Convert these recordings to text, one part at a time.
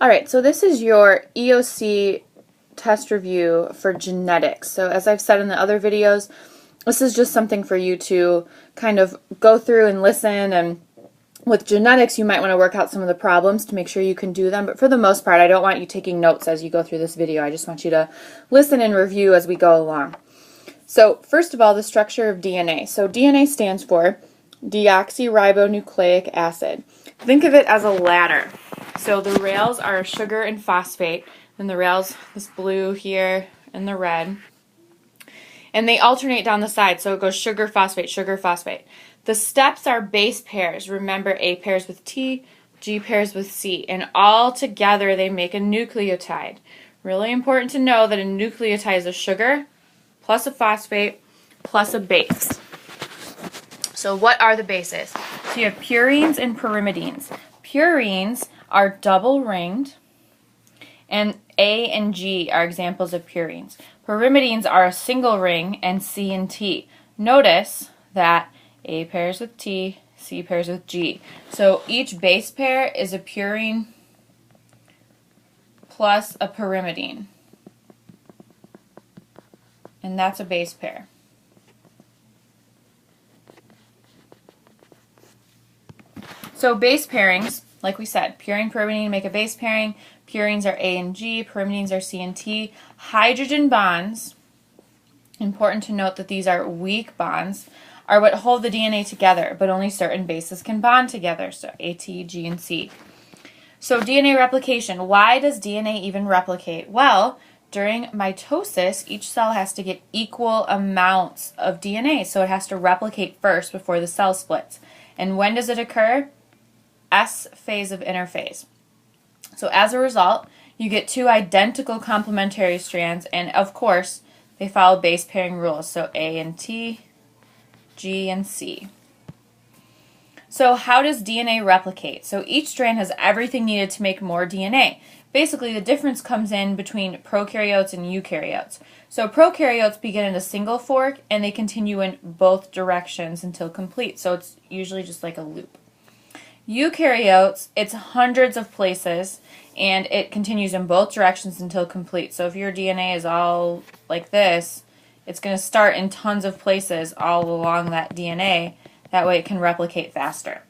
Alright, so this is your EOC test review for genetics. So as I've said in the other videos, this is just something for you to kind of go through and listen, and with genetics you might want to work out some of the problems to make sure you can do them, but for the most part I don't want you taking notes as you go through this video. I just want you to listen and review as we go along. So first of all, the structure of DNA. So DNA stands for deoxyribonucleic acid. Think of it as a ladder. So the rails are sugar and phosphate, and the rails, this blue here and the red, and they alternate down the side, so it goes sugar, phosphate, sugar, phosphate. The steps are base pairs. Remember, A pairs with T, G pairs with C, and all together they make a nucleotide. Really important to know that a nucleotide is a sugar plus a phosphate plus a base. So what are the bases? So you have purines and pyrimidines. Purines are double-ringed, and A and G are examples of purines. Pyrimidines are a single ring, and C and T. Notice that A pairs with T, C pairs with G. So each base pair is a purine plus a pyrimidine. And that's a base pair. So base pairings, like we said, purine, pyrimidine make a base pairing. Purines are A and G, pyrimidines are C and T. Hydrogen bonds, important to note that these are weak bonds, are what hold the DNA together, but only certain bases can bond together, so A, T, G, and C. So DNA replication. Why does DNA even replicate? Well, during mitosis, each cell has to get equal amounts of DNA, so it has to replicate first before the cell splits. And when does it occur? S phase of interphase. So as a result, you get two identical complementary strands, and of course, they follow base pairing rules, so A and T, G and C. So how does DNA replicate? So each strand has everything needed to make more DNA. Basically, the difference comes in between prokaryotes and eukaryotes. So prokaryotes begin in a single fork, and they continue in both directions until complete. So it's usually just like a loop. Eukaryotes, it's hundreds of places, and it continues in both directions until complete. So if your DNA is all like this, it's going to start in tons of places all along that DNA. That way it can replicate faster.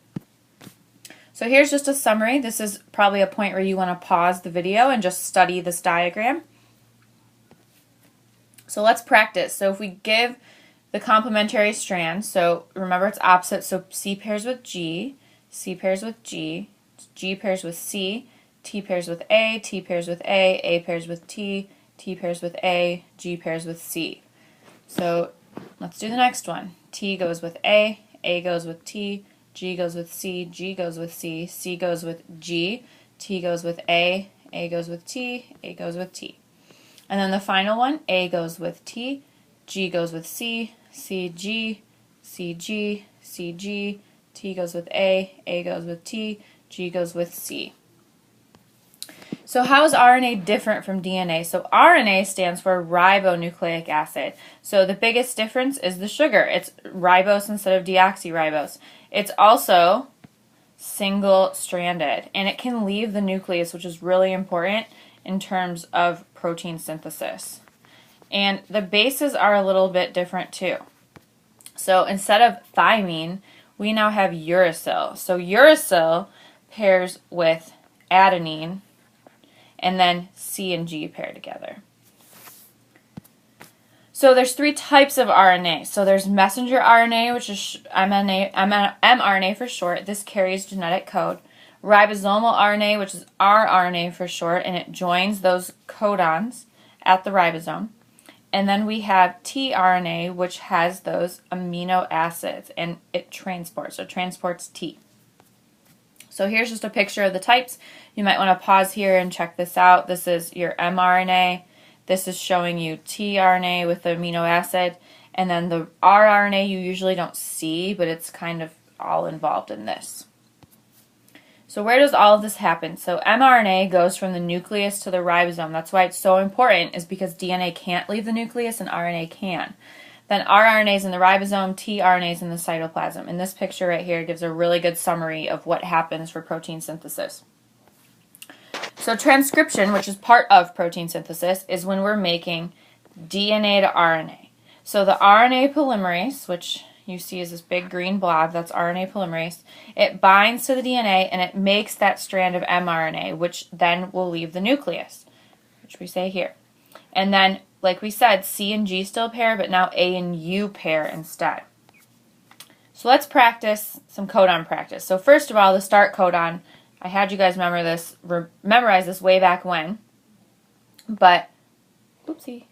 So here's just a summary. This is probably a point where you want to pause the video and just study this diagram. So let's practice. So if we give the complementary strand, so remember it's opposite, so C pairs with G, C pairs with G, G pairs with C, T pairs with A, T pairs with A pairs with T, T pairs with A, G pairs with C. So let's do the next one. T goes with A goes with T, G goes with C, G goes with C, C goes with G, T goes with A goes with T, A goes with T. And then the final one, A goes with T, G goes with C, C, G, C, G, C, G, T goes with A goes with T, G goes with C. So how is RNA different from DNA? So RNA stands for ribonucleic acid. So the biggest difference is the sugar. It's ribose instead of deoxyribose. It's also single-stranded, and it can leave the nucleus, which is really important in terms of protein synthesis. And the bases are a little bit different too. So instead of thymine, we now have uracil. So uracil pairs with adenine, and then C and G pair together. So there's three types of RNA. So there's messenger RNA, which is mRNA for short. This carries genetic code. Ribosomal RNA, which is rRNA for short, and it joins those codons at the ribosome. And then we have tRNA, which has those amino acids, and it transports T. So here's just a picture of the types. You might want to pause here and check this out. This is your mRNA. This is showing you tRNA with the amino acid. And then the rRNA you usually don't see, but it's kind of all involved in this. So where does all of this happen? So mRNA goes from the nucleus to the ribosome. That's why it's so important, is because DNA can't leave the nucleus and RNA can. Then rRNA is in the ribosome, tRNA is in the cytoplasm. And this picture right here gives a really good summary of what happens for protein synthesis. So transcription, which is part of protein synthesis, is when we're making DNA to RNA. So the RNA polymerase, which you see is this big green blob, that's RNA polymerase, it binds to the DNA and it makes that strand of mRNA, which then will leave the nucleus, which we say here. And then, like we said, C and G still pair, but now A and U pair instead. So let's practice some codon practice. So first of all, the start codon, I had you guys memorize this way back when, but, oopsie,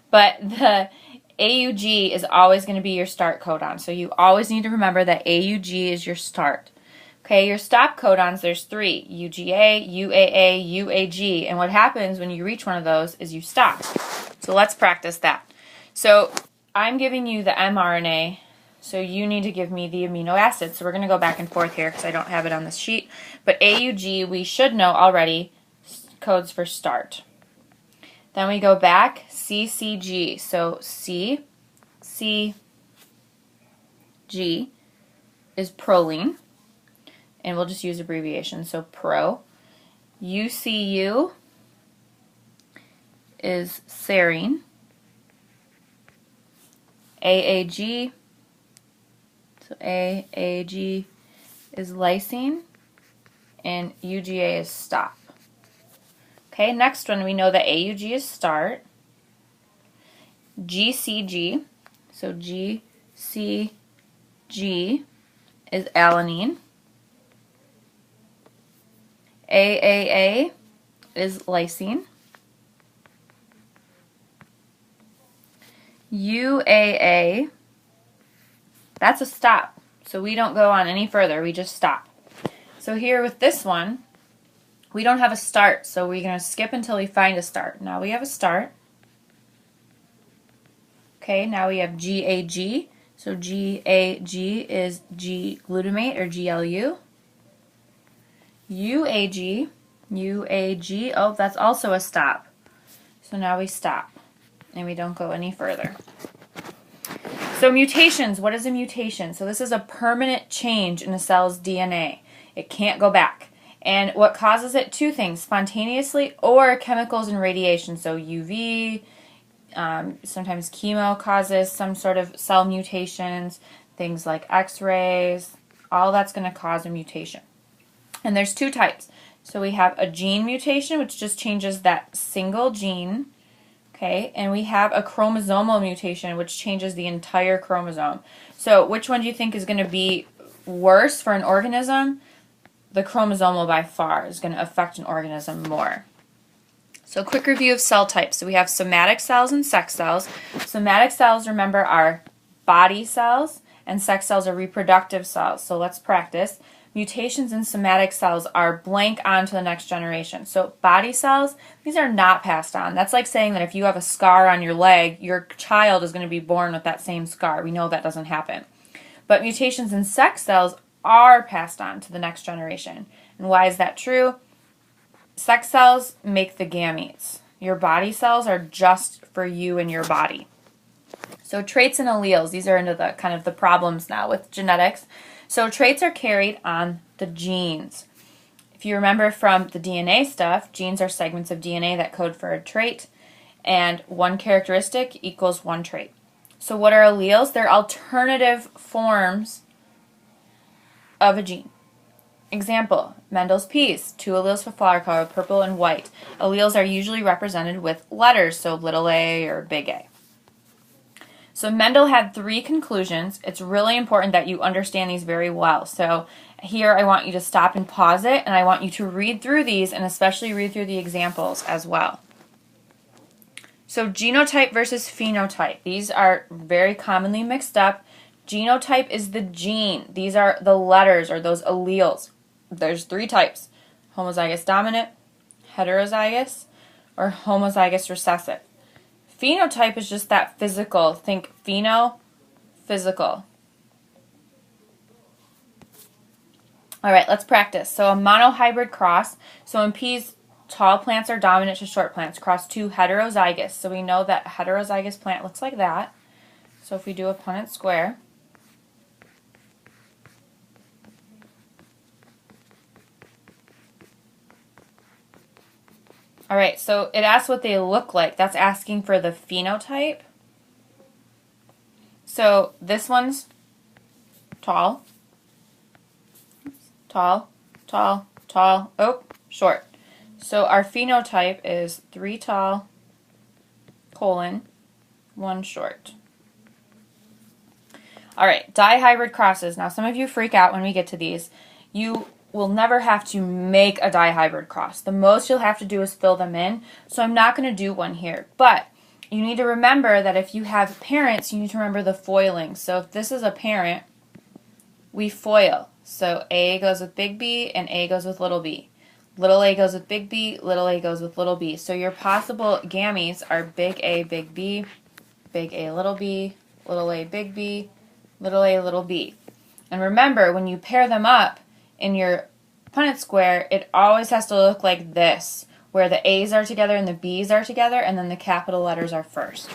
but the AUG is always going to be your start codon. So you always need to remember that AUG is your start. Okay, your stop codons, there's 3, UGA, UAA, UAG, and what happens when you reach one of those is you stop. So let's practice that. So I'm giving you the mRNA, so you need to give me the amino acids. So we're going to go back and forth here because I don't have it on this sheet. But AUG, we should know already, codes for start. Then we go back, CCG. So C, C, G is proline. And we'll just use abbreviation. So pro. UCU is serine. AAG. So AAG is lysine. And UGA is stop. Okay, next one, we know that AUG is start. GCG, so GCG is alanine. AAA is lysine. UAA, that's a stop. So we don't go on any further, we just stop. So here with this one, we don't have a start, so we're going to skip until we find a start. Now we have a start. Okay, now we have GAG. So GAG is G-glutamate or GLU. UAG, oh, that's also a stop. So now we stop, and we don't go any further. So mutations, what is a mutation? So this is a permanent change in a cell's DNA. It can't go back. And what causes it? 2 things, spontaneously or chemicals and radiation. So UV, sometimes chemo causes some sort of cell mutations, things like X-rays, all that's going to cause a mutation. And there's 2 types. So we have a gene mutation, which just changes that single gene, okay, and we have a chromosomal mutation, which changes the entire chromosome. So which one do you think is going to be worse for an organism? The chromosomal by far is going to affect an organism more. So quick review of cell types. So we have somatic cells and sex cells. Somatic cells, remember, are body cells, and sex cells are reproductive cells. So let's practice. Mutations in somatic cells are blank on to the next generation. So body cells, these are not passed on. That's like saying that if you have a scar on your leg, your child is going to be born with that same scar. We know that doesn't happen. But mutations in sex cells are passed on to the next generation. And why is that true? Sex cells make the gametes. Your body cells are just for you and your body. So traits and alleles, these are into the kind of the problems now with genetics. So traits are carried on the genes. If you remember from the DNA stuff, genes are segments of DNA that code for a trait, and one characteristic equals one trait. So what are alleles? They're alternative forms of a gene. Example, Mendel's peas, 2 alleles for flower color, purple and white. Alleles are usually represented with letters, so little a or big A. So Mendel had 3 conclusions. It's really important that you understand these very well. So here I want you to stop and pause it, and I want you to read through these, and especially read through the examples as well. So genotype versus phenotype. These are very commonly mixed up. Genotype is the gene. These are the letters or those alleles. There's 3 types: homozygous dominant, heterozygous, or homozygous recessive. Phenotype is just that physical. Think pheno, physical. All right, let's practice. So a monohybrid cross. So in peas, tall plants are dominant to short plants. Cross 2 heterozygous. So we know that a heterozygous plant looks like that. So if we do a Punnett square, All right, so it asks what they look like. That's asking for the phenotype. So this one's tall, tall, tall, tall, oh, short. So our phenotype is 3 tall, 1 short. All right, dihybrid crosses. Now some of you freak out when we get to these. You will never have to make a dihybrid cross. The most you'll have to do is fill them in. So I'm not going to do one here, but you need to remember that if you have parents, you need to remember the foiling. So if this is a parent, we foil. So A goes with big B and A goes with little b. Little a goes with big B, little a goes with little b. So your possible gametes are big A, big B, big A, little b, little a, big B, little a, little b. And remember, when you pair them up in your Punnett square, it always has to look like this, where the A's are together and the B's are together, and then the capital letters are first.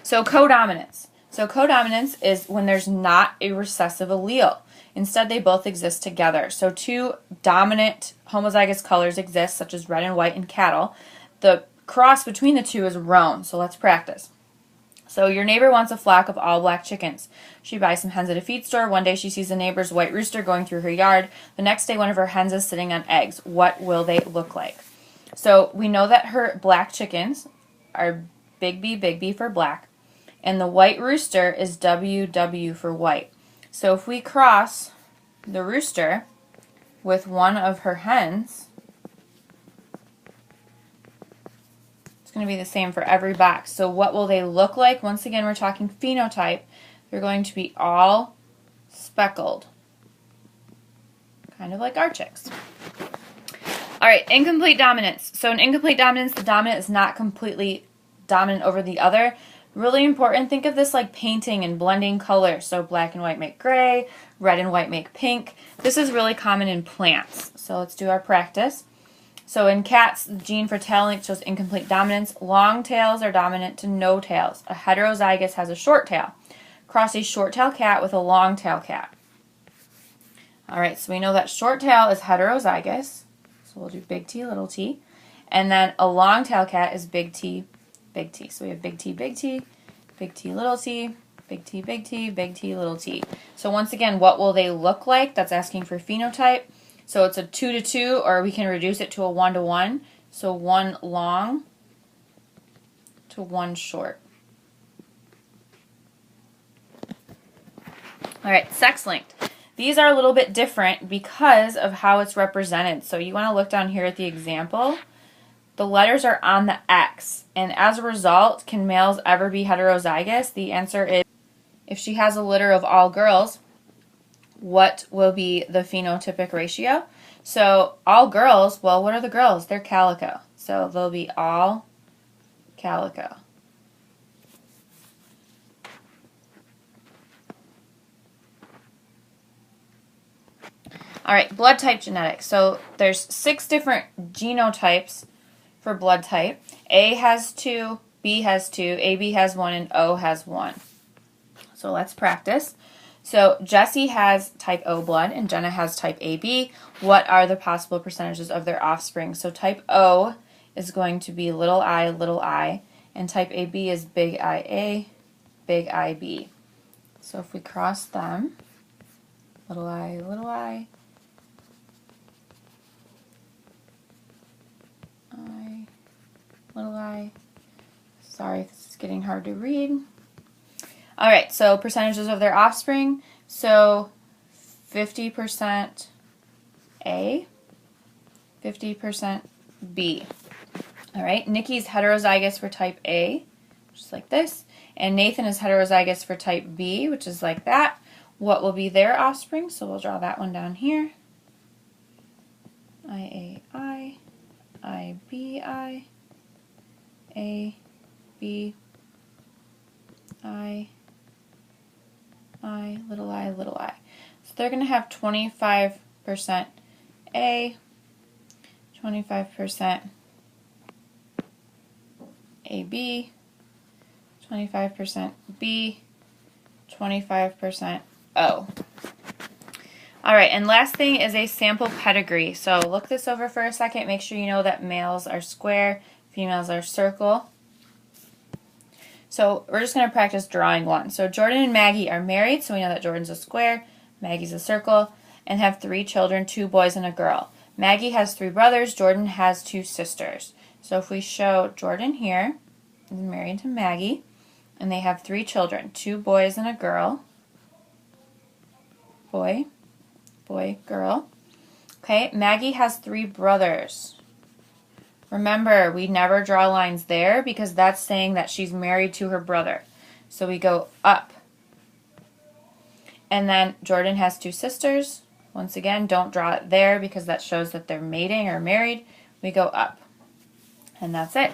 So codominance. So codominance is when there's not a recessive allele. Instead, they both exist together. So 2 dominant homozygous colors exist, such as red and white in cattle. The cross between the 2 is roan. So let's practice. So your neighbor wants a flock of all black chickens. She buys some hens at a feed store. One day she sees a neighbor's white rooster going through her yard. The next day one of her hens is sitting on eggs. What will they look like? So we know that her black chickens are big B for black. And the white rooster is WW for white. So if we cross the rooster with one of her hens, it's going to be the same for every box. So what will they look like? Once again, we're talking phenotype. They're going to be all speckled, kind of like our chicks. All right, incomplete dominance. So in incomplete dominance, the dominant is not completely dominant over the other. Really important, think of this like painting and blending colors. So black and white make gray, red and white make pink. This is really common in plants. So let's do our practice. So in cats, the gene for tail length shows incomplete dominance. Long tails are dominant to no tails. A heterozygous has a short tail. Cross a short tail cat with a long tail cat. All right, so we know that short tail is heterozygous. So we'll do big T, little t. And then a long tail cat is big T, big T. So we have big T, big T, big T, little t, big T, big T, big T, little t. So once again, what will they look like? That's asking for phenotype. So it's a 2 to 2, or we can reduce it to a 1 to 1. So 1 long to 1 short. All right, sex linked. These are a little bit different because of how it's represented. So you want to look down here at the example. The letters are on the X, and as a result, can males ever be heterozygous? The answer is, if she has a litter of all girls, what will be the phenotypic ratio? So all girls, well, what are the girls? They're calico. So they'll be all calico. All right, blood type genetics. So there's 6 different genotypes for blood type. A has 2, B has 2, AB has 1, and O has 1. So let's practice. So Jessie has type O blood and Jenna has type AB. What are the possible percentages of their offspring? So type O is going to be little I, and type AB is big IA, big IB. So if we cross them, little I, little I. Sorry, this is getting hard to read. All right, so percentages of their offspring. So 50% A, 50% B. All right, Nikki's heterozygous for type A, just like this, and Nathan is heterozygous for type B, which is like that. What will be their offspring? So we'll draw that one down here. IAI, IBI, AB, I, little I. So they're going to have 25% A, 25% AB, 25% B, 25% O. All right, and last thing is a sample pedigree. So look this over for a second. Make sure you know that males are square, females are circle. So we're just going to practice drawing one. So Jordan and Maggie are married, so we know that Jordan's a square, Maggie's a circle, and have 3 children, 2 boys and a girl. Maggie has 3 brothers, Jordan has 2 sisters. So if we show Jordan here, he's married to Maggie, and they have 3 children, 2 boys and a girl. Boy, boy, girl. Okay, Maggie has 3 brothers. Remember, we never draw lines there because that's saying that she's married to her brother. So we go up. And then Jordan has 2 sisters. Once again, don't draw it there because that shows that they're mating or married. We go up. And that's it.